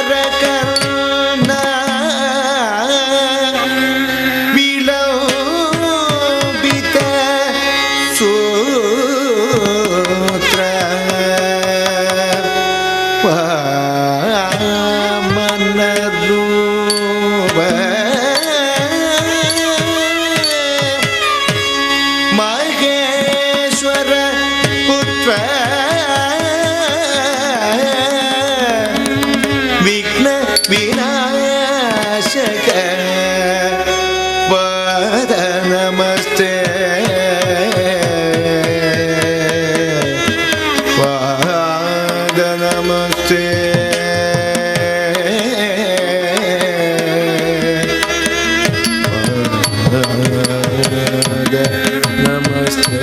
ಚಾಮರಕರ್ಣ ವಿಲೋಪಿತ ಸೂತ್ರ ವಾಮನರೂಪ ಮಹೇಶ್ವರ ಪುತ್ರ ವಿಘ್ನ ವಿನಾಶಕ ಪಾದ ನಮಸ್ತೆ ಪಾದ ನಮಸ್ತೆ ಪಾದ ನಮಸ್ತೆ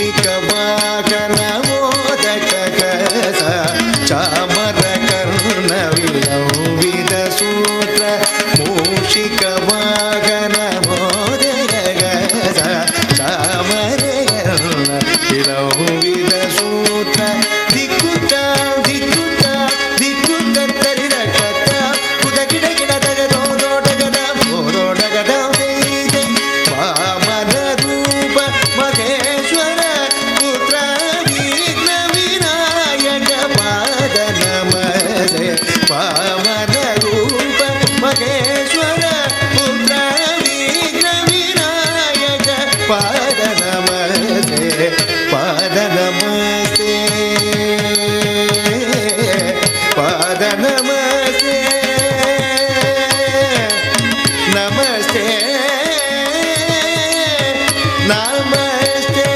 ಮೂಷಿಕವಾಗನ ಮೋದಕ ಕಸ ಚಾಮರಕರ್ಣ ವಿಲೋಪಿತ ಸೂತ್ರ ಮೂಷಿಕವಾಗನ ಮೋದಕ ಕಸ ಚಾಮರಕರ್ಣ ವಿಲೋಪಿತ ಸೂತ್ರ ದಿಕ್ಕುತ್ತ ದಿಕ್ಕುತ್ತ ದಿಕ್ಕುತ್ತ ತರಿರಕತ್ತ ಕುದ ಗಿಡ ಗಿಡ ತಗದೋ ದೋಟಗದ ಹೋದೋಟಗದ ವಾಮನ ರೂಪ ಮಹೇಶ್ವರ ಪುತ್ರ ವಿಘ್ನ ವಿನಾಯಕ ಪಾದ ನಮಸ್ತೆ ವಾಮನ ರೂಪ ಮಹೇಶ್ವರ ಪುತ್ರ ವಿಘ್ನ ವಿನಾಯಕ ಪಾದ ನಮಸ್ತೆ ಪಾದ ನಮಸ್ತೆ ಪಾದ ನಮಸ್ತೆ ನಮಸ್ತೆ ನಮಸ್ತೆ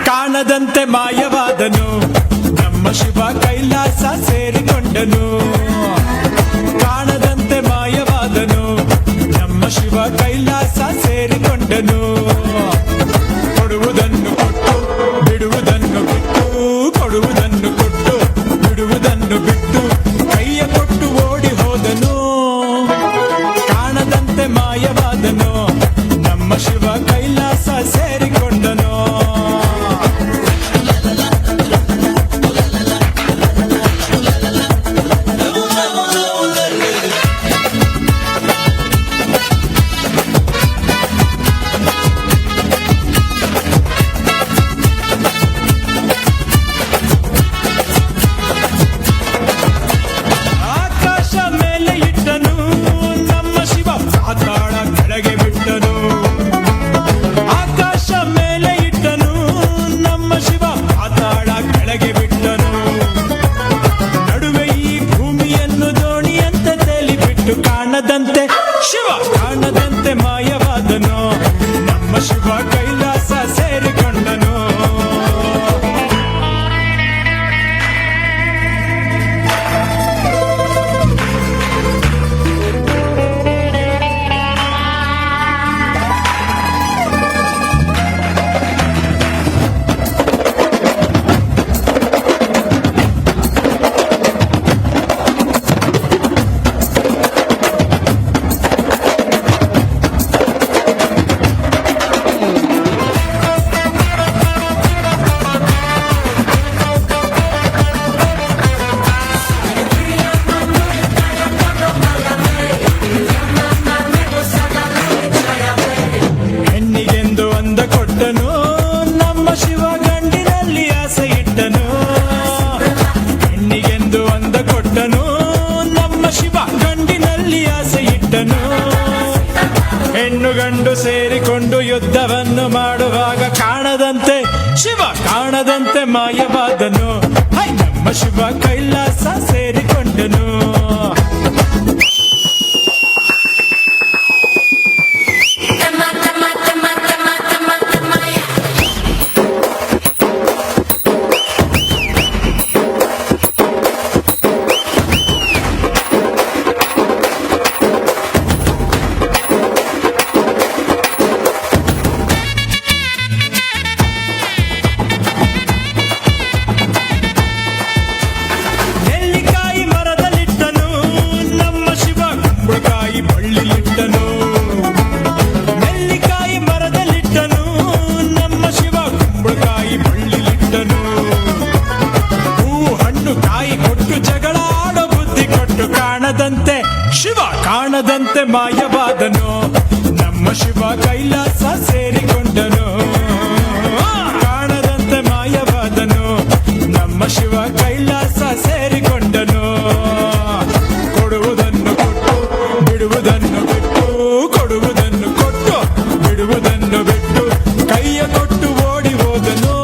ಕಾಣದಂತೆ ಮಾಯವಾದನು ನಮ್ಮ ಶಿವ ಕೈಲಾಸ ಸೇರಿಕೊಂಡನು. ಕಾಣದಂತೆ ಮಾಯವಾದನು ನಮ್ಮ ಶಿವ ಕೈಲಾಸ ಸೇರಿಕೊಂಡನು. ಕೊಡುವುದನ್ನು ಕೊಟ್ಟು ಕಾಣದಂತೆ ಶಿವ ಕಾಣದಂತೆ ಮಾಯವಾದನು ನಮ್ಮ ಶಿವ ಕೈಲಾಸ ಸೇರಿಕೊಂಡನು ಹೆಣ್ಣಿಗೆಂದು ಅಂದ ಕೊಟ್ಟನು ನಮ್ಮ ಶಿವ ಗಂಡಿನಲ್ಲಿ ಆಸೆ ಇಟ್ಟನು ಹೆಣ್ಣಿಗೆಂದು ಅಂದ ಕೊಟ್ಟನು ನಮ್ಮ ಶಿವ ಗಂಡಿನಲ್ಲಿ ಆಸೆ ಇಟ್ಟನು ಹೆಣ್ಣು ಗಂಡು ಸೇರಿಕೊಂಡು ಯುದ್ಧವನ್ನು ಮಾಡುವಾಗ ಕಾಣದಂತೆ ಶಿವ ಕಾಣದಂತೆ ಮಾಯವಾದನು ಹೈ ನಮ್ಮ ಶಿವ ಕೈಲಾಸ ಸೇರಿಕೊಂಡನು ನೆಲ್ಲಿಕಾಯಿ ಮರದಲ್ಲಿಟ್ಟನು ನಮ್ಮ ಶಿವ ಕುಂಬಳಕಾಯಿ ಬಳ್ಳಿಲಿಟ್ಟನು ನೆಲ್ಲಿಕಾಯಿ ಮರದಲ್ಲಿಟ್ಟನು ನಮ್ಮ ಶಿವ ಕುಂಬಳಕಾಯಿ ಬಳ್ಳಿಲಿಟ್ಟನು ಹೂ ಹಣ್ಣು ಕಾಯಿ ಕೊಟ್ಟು ಜಗಳ ಆಡೋ ಬುದ್ಧಿ ಕೊಟ್ಟು ಕಾಣದಂತೆ ಶಿವ ಕಾಣದಂತೆ ಮಾಯವಾದನು ನಮ್ಮ ಶಿವ ಕೈಲಾಸ ಸೇರಿಕೊಂಡನು ಕಾಣದಂತೆ ಮಾಯವಾದನು ನಮ್ಮ ಶಿವ ಕೈಲಾಸ ಸೇರಿಕೊಂಡನು ಕೊಡುವುದನ್ನು ಕೊಟ್ಟು ಬಿಡುವುದನ್ನು ಬಿಟ್ಟು ಕೊಡುವುದನ್ನು ಕೊಟ್ಟು ಬಿಡುವುದನ್ನು ಬಿಟ್ಟು ಕೈಯ ಕೊಟ್ಟು ಓಡಿ ಹೋದನು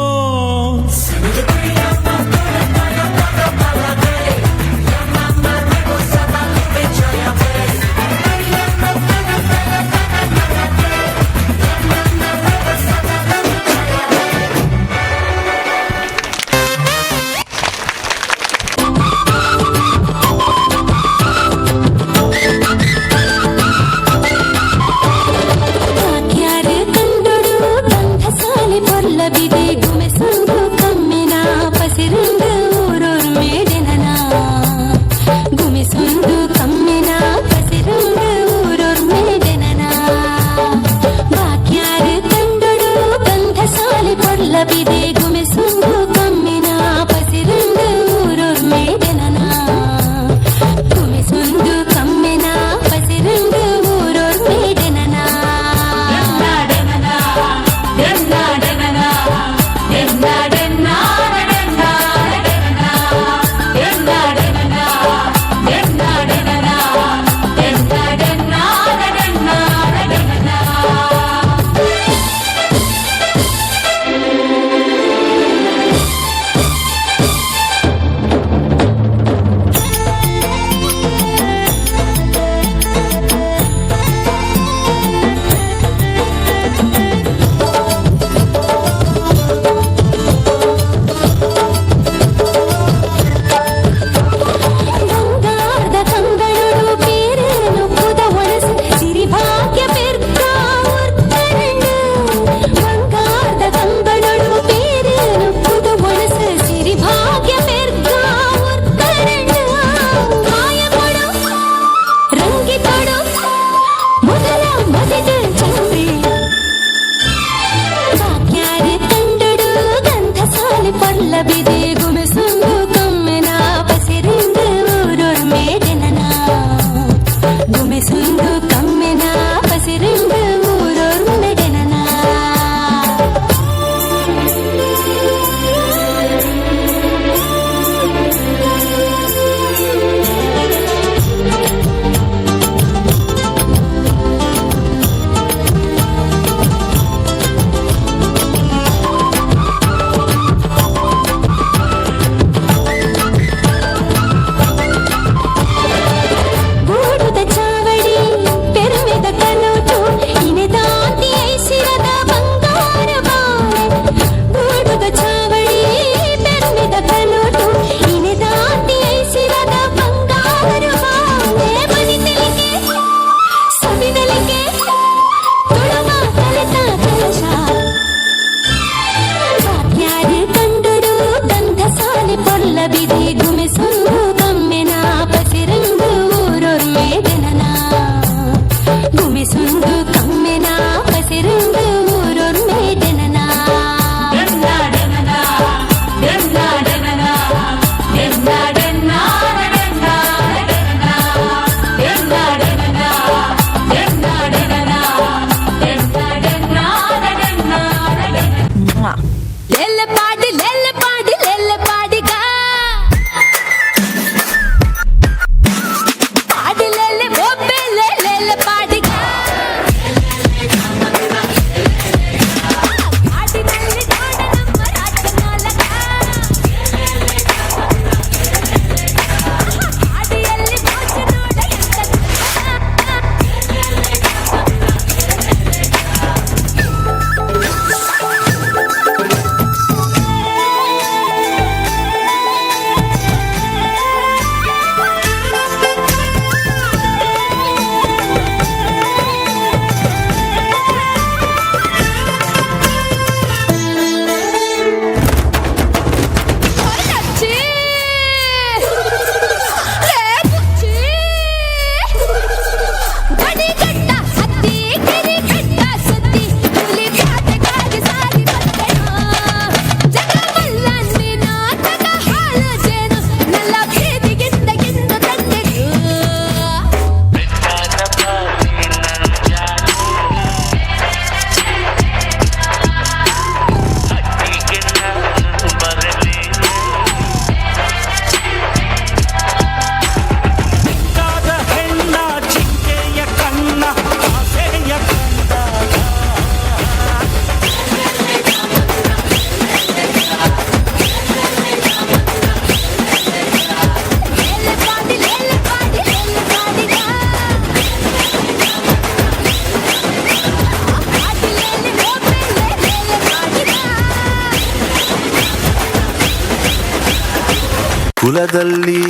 ಕುಲದಲ್ಲಿ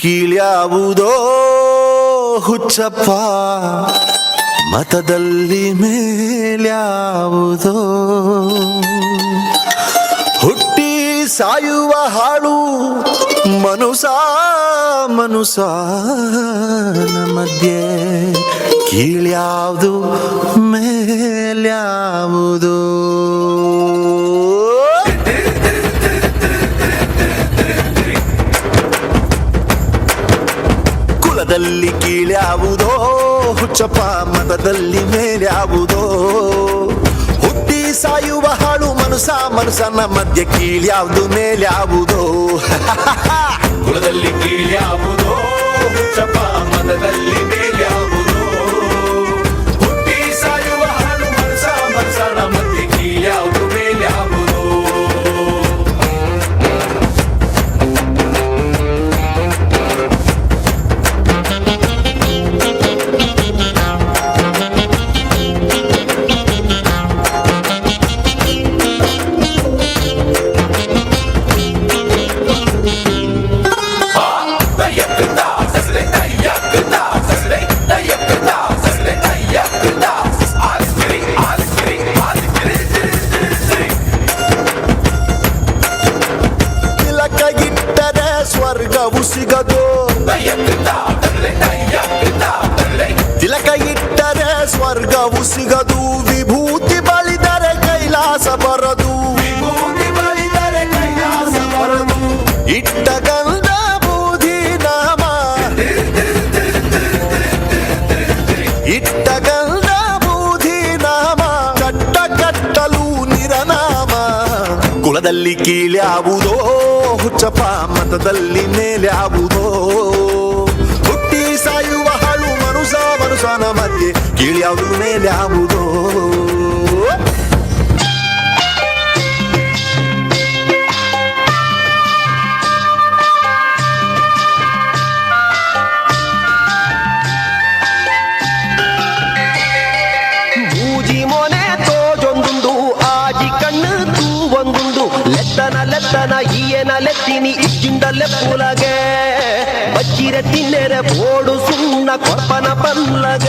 ಕೀಳ್ಯಾವುದೋ ಹುಚ್ಚಪ್ಪ, ಮತದಲ್ಲಿ ಮೇಲ್ಯಾವುದೋ. ಹುಟ್ಟಿ ಸಾಯುವ ಹಾಳು ಮನುಷ್ಯನ ಮಧ್ಯೆ, ಕೀಳ್ಯಾವುದು ಮೇಲ್ಯಾವುದು. ಕುಲದಲ್ಲಿ ಕೀಳ್ಯಾವುದೋ ಹುಚ್ಚಪ್ಪ, ಮತದಲ್ಲಿ ಮೇಲ್ಯಾವುದೋ. ಹುಟ್ಟಿ ಸಾಯುವ ಹಾಳು ಮನುಷ್ಯನ ಮಧ್ಯೆ, ಕೀಳ್ಯಾವುದು ಮೇಲ್ಯಾವುದೋ. ಕುಲದಲ್ಲಿ ಕೀಳ್ಯಾವುದೋ ಹುಚ್ಚಪ್ಪ, ಮತದಲ್ಲಿ ಮೇಲ್ಯಾವುದೋ. ಹುಟ್ಟಿ ಸಾಯುವ ಹಾಳು ಮನುಷ್ಯನ ಮಧ್ಯೆ, ಕೀಳ್ಯಾವುದು ಮೇಲ್ಯಾವುದೋ. ತಿಲಕಗಿಟ್ಟರೆ ಸ್ವರ್ಗವು ಸಿಗದು, ತಿಲಕ ಇಟ್ಟರೆ ಸ್ವರ್ಗವು ಸಿಗದು. ವಿಭೂತಿ ಬಳಿದರೆ ಕೈಲಾಸ ಬರದು, ಇಟ್ಟ ಗಂಧ ಬೂದಿ ನಾಮ, ಇಟ್ಟ ಗಂಧ ಬೂದಿ ನಾಮ, ಕಟ್ಟ ಕಟ್ಟಲು ನಿರನಾಮ. ಕುಲದಲ್ಲಿ ಕೀಳ್ಯಾವುದೋ ಹುಚ್ಚಪ್ಪ, ಮತದಲ್ಲಿ ಮೇಲ್ಯಾವುದೋ. ಹುಟ್ಟಿ ಸಾಯುವ ಹಾಳು ಮನುಷ್ಯನ ಮಧ್ಯೆ, ಕೀಳ್ಯಾವುದು ಮೇಲ್ಯಾವುದೋ. ಮೂಜಿ ಮೊನೆ ತೋಜೊಂದುಂಡು, ಆಜಿ ಕಣ್ಣು ತೂವೊಂದುಂಡು. ಲೆತ್ತನ ಈಯನ ಲೆತ್ತಿನಿ ಇಜ್ಜಿಂಡಲ್ಲೆ ಪೂಲಗೆ, ಬಚ್ಚಿರೆ ತಿನ್ನೆರೆ ಬೋಡು ಸುಣ್ಣ ಕೊರ್ಪನ ಪಲ್ಲಗ.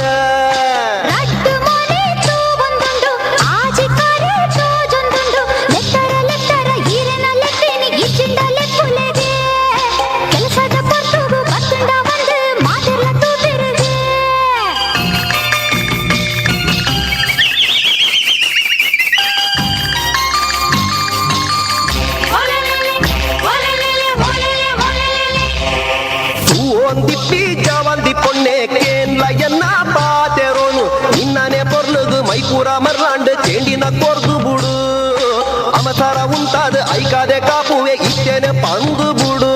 ಒಂದಿಪ್ಪಿ ಜವಂದಿ ಪೊಣ್ಣೆ ಕೇನ್ಲ ಎನ್ನ ಪಾತೆರೋನು, ನಿನ್ನನೆ ಪೊರ್ಲುಗು ಮೈಪೂರ ಮರ್ಲಾಂಡ್ ಚೇಂಡಿನ ಕೊರ್ದು ಬುಡು. ಅಮಸರ ಉಂಟಾದ ಐಕಾದೆ ಕಾಪುವೆ ಇತ್ತೇನೆ ಪಂದು ಬುಡು.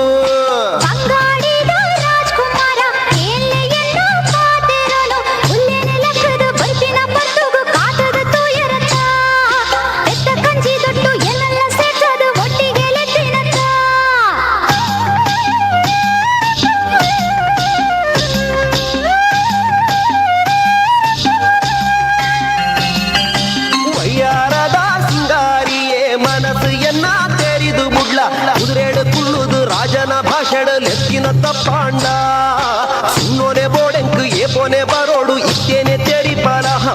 ಕುದುರೆಡು ಕುಳ್ಳುದು ರಾಜನ ಭಾಷಣ ಲೆಕ್ಕಿನ ತಪ್ಪಾಂಡ. ಸುನ್ನೋನೆ ಬೋಡೆಂಕ್ ಏಪೋನೆ ಬರೋಡು ಇತ್ತೇನೆ ತೆರಿ ಪರಹ.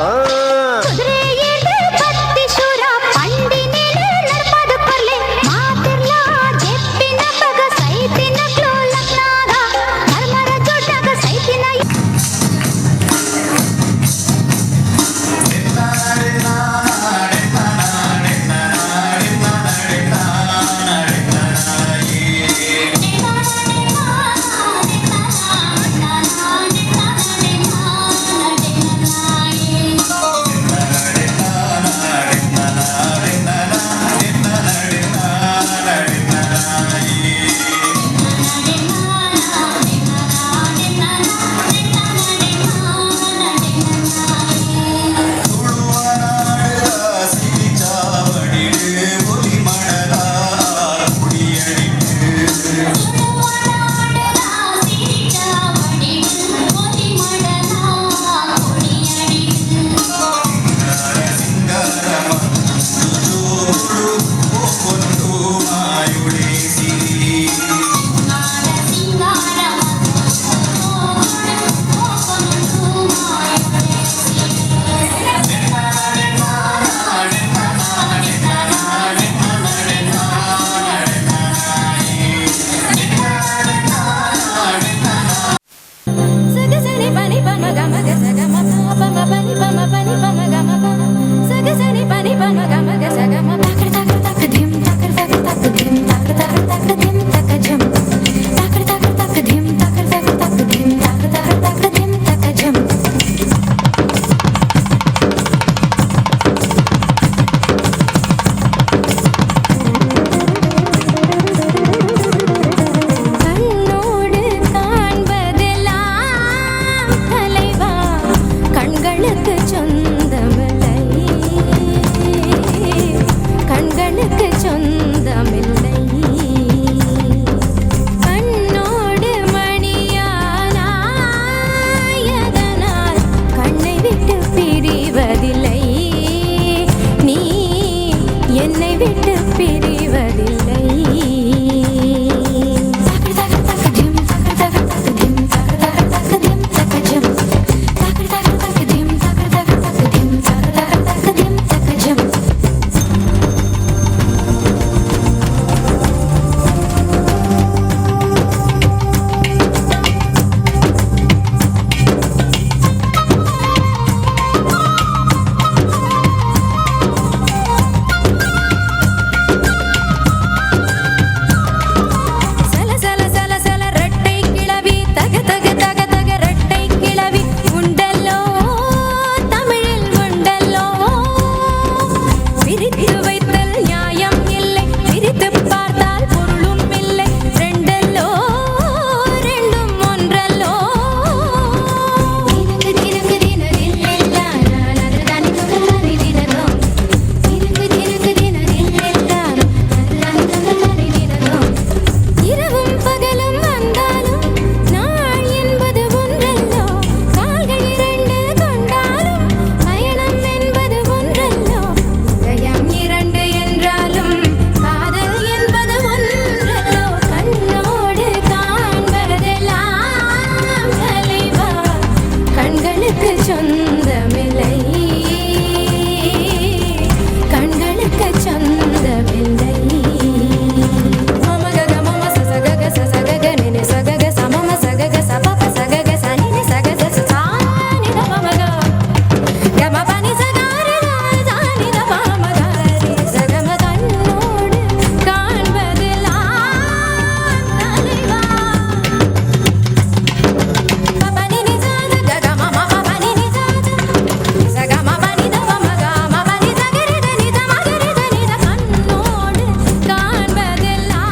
சொந்தமில்லை கண்களுக்கு சொந்தமில்லை மமகக மம சசகக சசகக நினி சகக சமம சகக சபப சகக சனினி சகக சசானி தமமக கமபனி சகாரி ராஜானி தமமகாரி சகம கண்ணோடு காண்பதெல்லாம் தலைவா பபனி நிசாத ககம மபனி நிசாத சகம பனி தமமக மபனி சகரி தனி தமகரி தனி த கண்ணோடு காண்பதெல்லாம்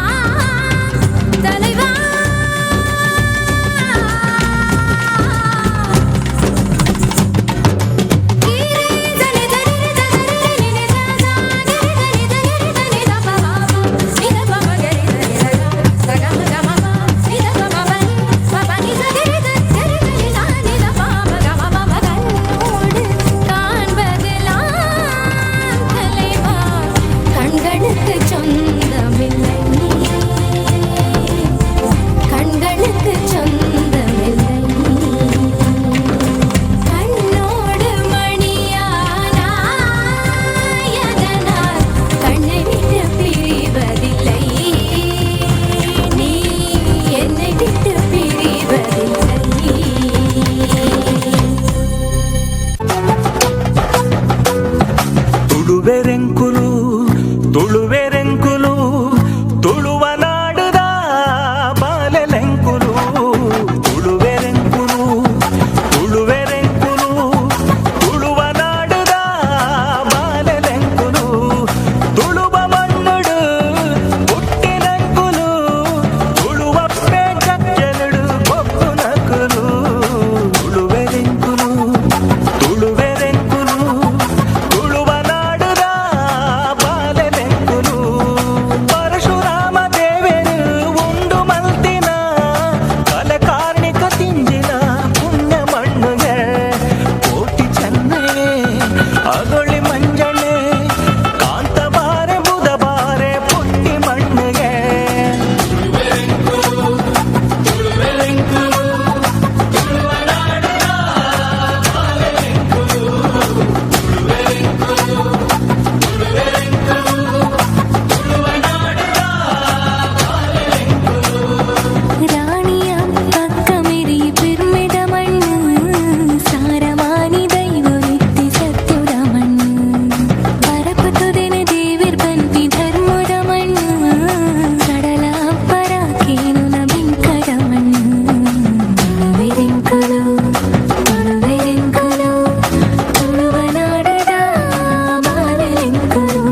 தலைவா கண்களுக்கு சொந்தமில்லை கண்களுக்கு சொந்தமில்லை கண்ணோடு மணியானாயதனால் கண்ணை விட்டு பிரிவதில்லை நீ என்னை விட்டு பிரிவதில்லை ತುಳುವೆರೆಂಕುಲು ತುಳುವೆರೆಂಕುಲು ತುಳುವ ನಾಡುದ ಬಾಲೆಲೆಂಕುಲು ತುಳುವೆರೆಂಕುಲು ತುಳುವೆರೆಂಕುಲು ತುಳುವ ನಾಡುದ ಬಾಲೆಲೆಂಕುಲು ತುಳುವ ಮಣ್ಣುಡು ಹುಟ್ಟಿನೆಂಕುಲು ತುಳುವ ಪೇಚಕ್ಕೆಲುಡು ಬೊಕ್ಕು ನಕುಲು ತುಳುವೆರೆಂಕುಲು ತುಳುವೆರೆಂಕುಲು ತುಳುವ ನಾಡುದ ಬಾಲೆಲೆಂಕುಲು ಪರಶುರಾಮ ದೇವರು ಉಂಡು ಮಲ್ತಿನ ಕಲೆ ಕಾರ್ಣಿಕ ತಿಂಜಿನ ಪುಣ್ಯ ಮಣ್ಣುಗೆ ಕೋಟಿ ಚೆನ್ನೆ ಅಗೊಳ್ಳಿ ಮಂಜಣ್ಣೆ ಕಾಂತ ಬಾರೆ ಬುಧ ಬಾರೆ ಪುಟ್ಟಿ ಮಣ್ಣುಗೆ ರಾಣಿಯ ಪಕ್ಕಮಿರಿ ಪಿರ್ಮಿಡ ಮಣ್ಣು ಸಾರವಾನಿ ದೈವವಿತ್ತಿ ಸತ್ಯುಡ ಮಣ್ಣು ಬರಪುತುದೆನೆ ದೇವಿರ್ ಬಂತಿ ಧರ್ಮದ ಮಣ್ಣು ಕಡಲ ಅಪ್ಪರ ಕೇನುನ ಬಿಂಕಡ ಮಣ್ಣು ತುಳುವೆರೆಂಕುಲು ತುಳುವೆರೆಂಕುಲು ತುಳುವ ನಾಡದ ಬಾಲೆಲೆಂಕುಲು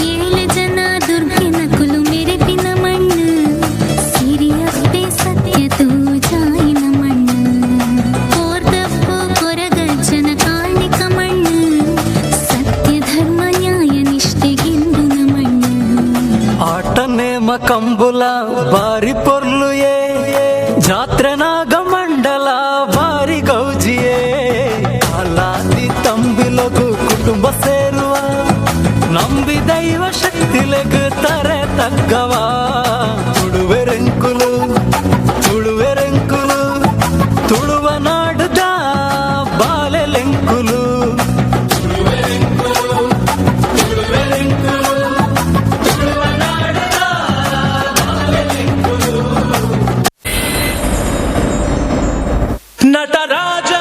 ಏಳು ಜನ ದುರ್ಗಿನ ಕುಲು ಮೆರೆಪಿನ ಮಣ್ಣು ಸಿರಿಯಪ್ಪೆ ಸತ್ಯ ತೂಜಾಯಿನ ಮಣ್ಣು ಕೋರ್ದಪ್ಪು ಕೊರಗಜ್ಜನ ಕಾಣಿಕ ಮಣ್ಣು ಸತ್ಯ ಧರ್ಮ ನ್ಯಾಯ ನಿಷ್ಠೆಗಿಂದುನ ಮಣ್ಣು ಆಟ ನೇಮ ಕಂಬುಲ ಬಾರಿ ಪೊರ್ಲುಯೇ ಜಾತ್ರೆ ನಾಗ ಮಂಡಲ ಬಾರಿ ಗೌಜಿಯೇ ಅಲಾದಿ ತಂಬಿಲಗು ಕುಟುಂಬ ಸೇರುವ ನಂಬಿ ದೈವ ಶಕ್ತಿಲೆಗು ತರೆ ತಗ್ಗವ ತುಳುವೆರೆಂಕುಲು ತುಳುವೆರೆಂಕುಲು ತುಳುವ ನಾಡುದ ಬಾಲೆಲೆಂಕುಲು ನಟರಾಜ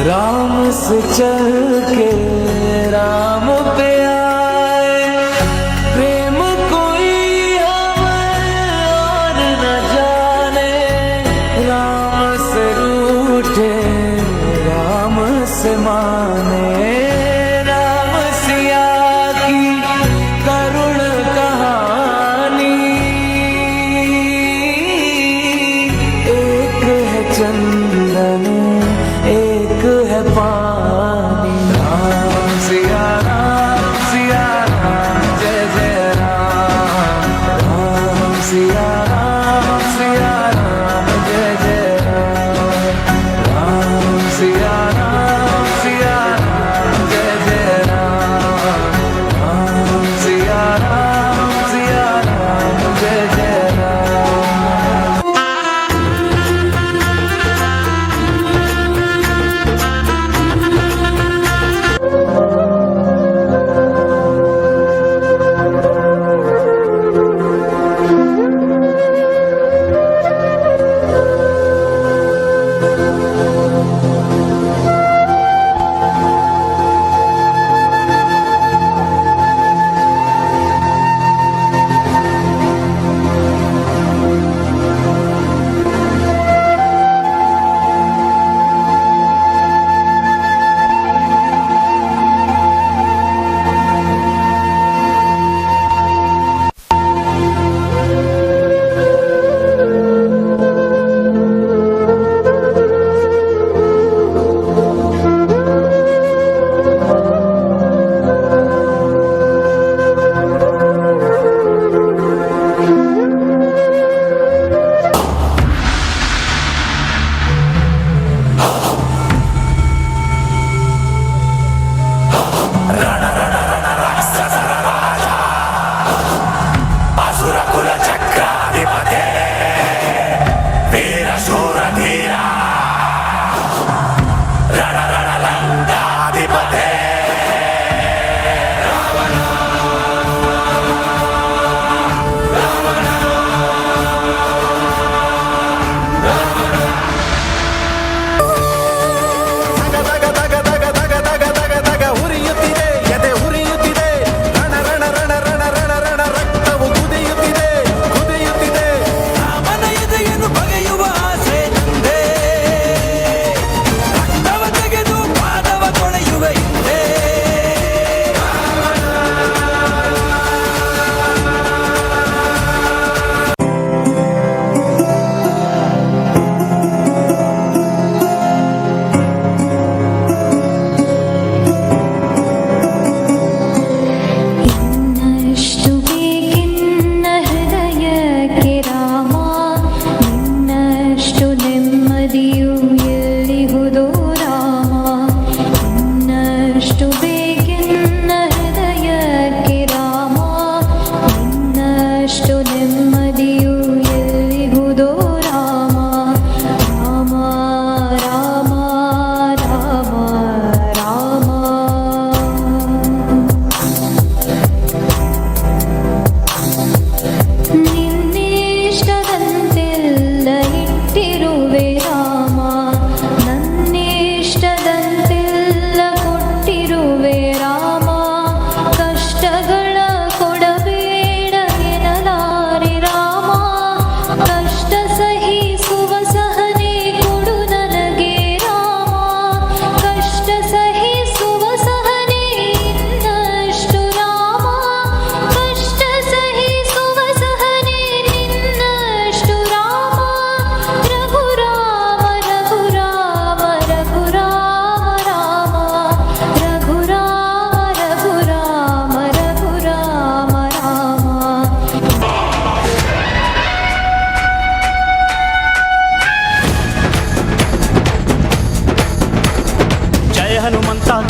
राम से चल के राम पे आए, प्रेम कोई हमें और न जाने, राम से रूठे राम से माने, राम सिया की करुण कहानी, एक है चंदन एक है पानी। राम सिया राम जय जय राम, राम सिया राम जय जय राम, राम सिया राम जय जय राम, राम सिया राम जय जय राम।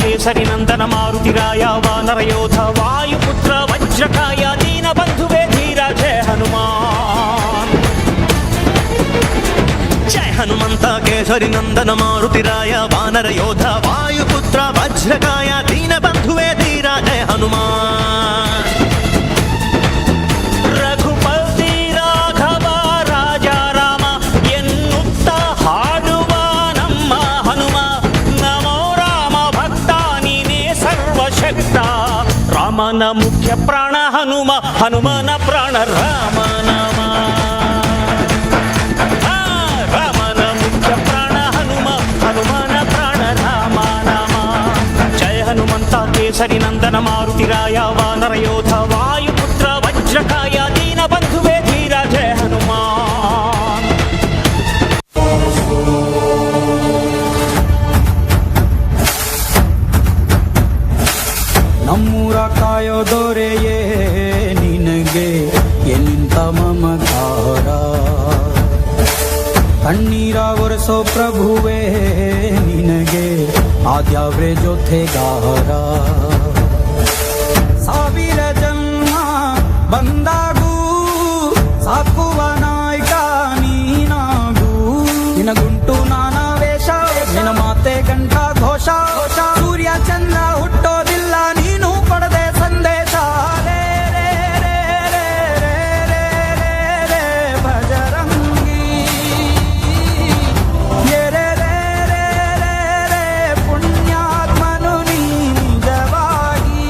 ಕೇಸರಿ ನಂದನ ಮಾರುತಿರಾಯ ವಾನರ ಯೋಧ ವಾಯುಪುತ್ರ ವಜ್ರಕಾಯ ದೀನ ಬಂಧುವೇ ಧೀರ ಜಯ ಹನುಮಾನ್. ಜಯ ಹನುಮಂತ ಕೇಸರಿ ನಂದನ ಮಾರುತಿರಾಯ ವಾನರ ಯೋಧ ವಾಯುಪುತ್ರ ವಜ್ರಕಾಯ ದೀನ ಬಂಧುವೇ ಧೀರ ಜಯ ಹನುಮಾನ್. ರಘುಪತಿ ರಾಘವ ರಾಜ ರಾಮ ಎನ್ನುತ್ತ ಹಾಡುವ ನಮ್ಮ ಹನುಮ ನಮೋ ರಾಮನ ಮುಖ್ಯ ಪ್ರಾಣ ಹನುಮ, ಹನುಮನ ಪ್ರಾಣ ರಾಮನಾಮ. ರಾಮನ ಮುಖ್ಯ ಪ್ರಾಣ ಹನುಮ, ಹನುಮನ ಪ್ರಾಣ ರಾಮನಾಮ. ಜಯ ಹನುಮಂತ ಕೇಸರಿ ನಂದನ ಮಾರುತಿರಾಯ ವಾನರ ಯೋಧ ವಾಯುಪುತ್ರ ವಜ್ರಕಾಯ ದೀನ ಬಂಧುವೇ ಧೀರ ಜಯ ಹನುಮಾನ್. ನಮ್ಮೂರ ಕಾಯೋ ದೊರೆಯೇ ನಿನಗೆ ಎಲ್ಲಿಂತ ಮಮಕಾರ, ಕಣ್ಣೀರ ಒರೆಸೋ ಪ್ರಭುವೇ ನಿನಗೆ ಆದ್ಯಾವ್ರೆ ಜೊತೆಗಾರ. ಸಾವಿರ ಜನ್ಮ ಬಂದಾಗೂ ಸಾಕುವ ನಾಯಕ ನೀನಾಗೂ, ನಿನಗುಂಟು ನಾನಾ ವೇಷ ನಿನ ಮಾತೆ ಗಂಟ ಘೋಷ. ಸೂರ್ಯ ಚಂದ್ರ ಹುಟ್ಟೋದಿಲ್ಲ ನೀನು ಪಡೆದೆ ಸಂದೇಶ. ರೇ ರೇ ರೇ ರೇ ರೇ ರೇ ರೇ ರೇ ಭಜರಂಗಿ, ರೇ ರೇ ರೇ ರೇ ರೇ ರೇ ಪುಣ್ಯಾತ್ಮನು ನೀ ನಿಜವಾಗಿ.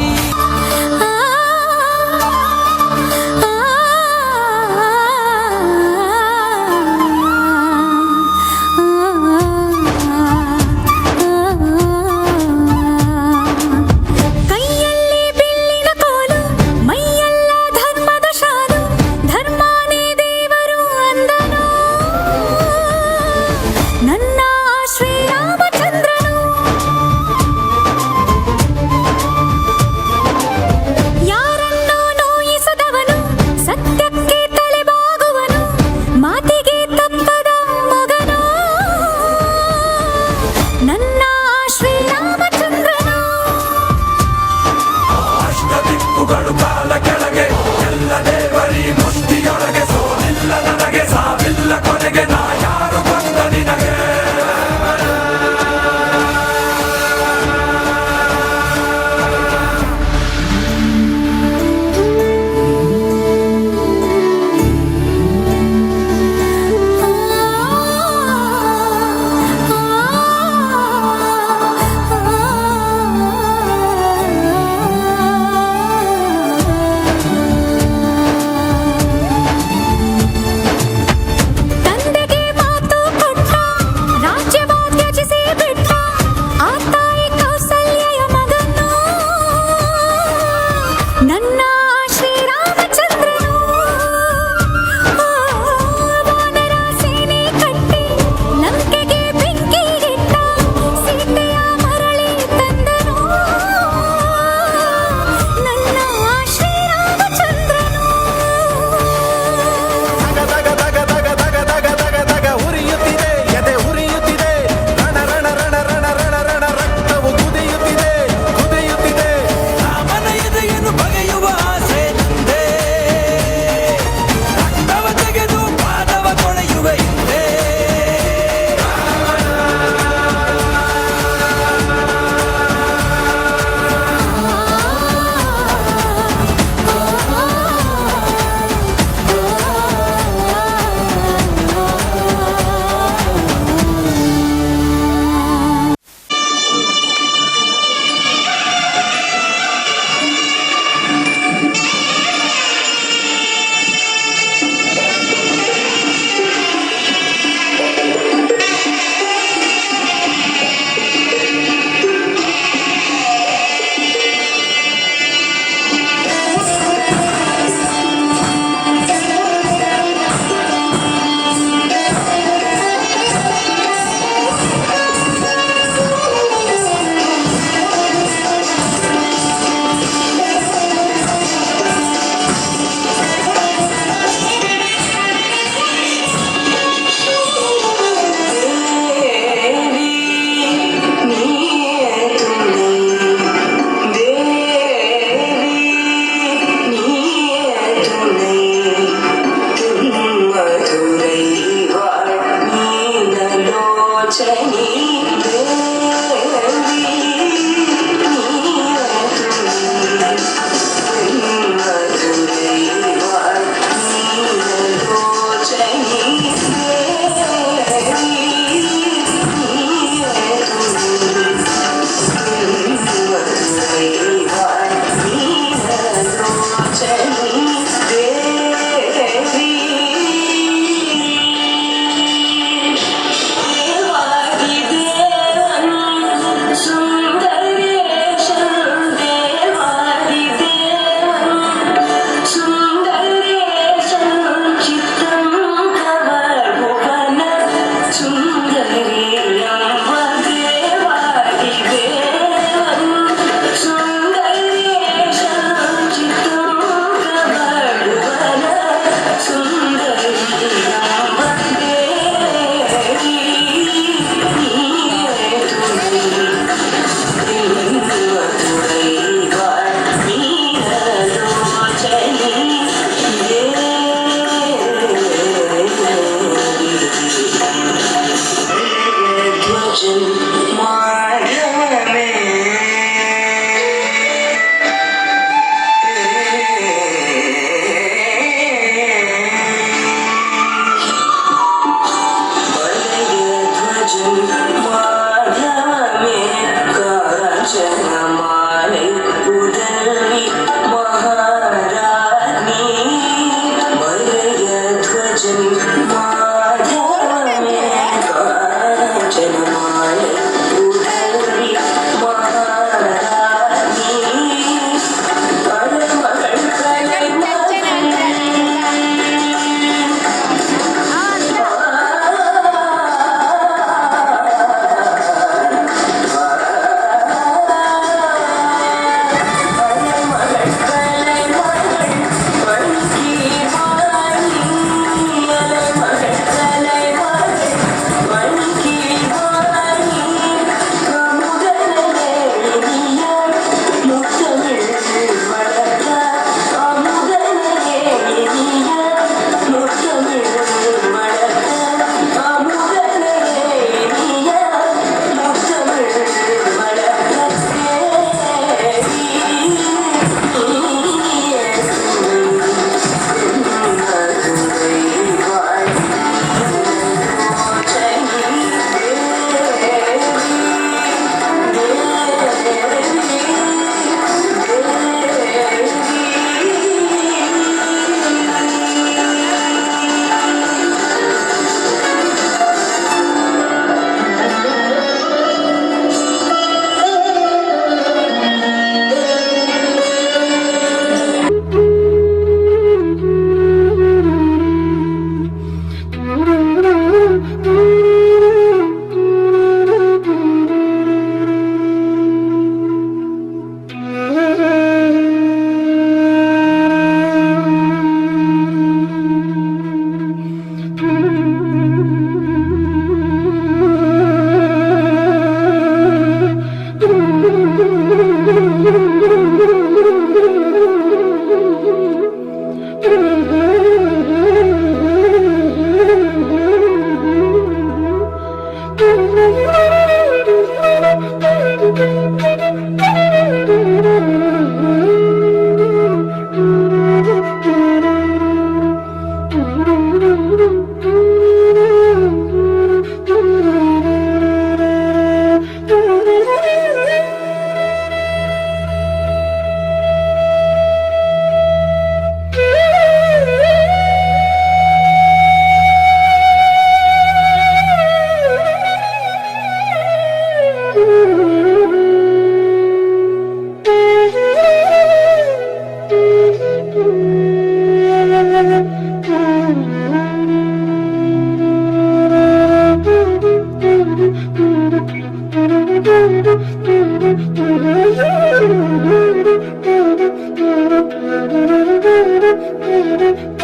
மாயவனே Thank you.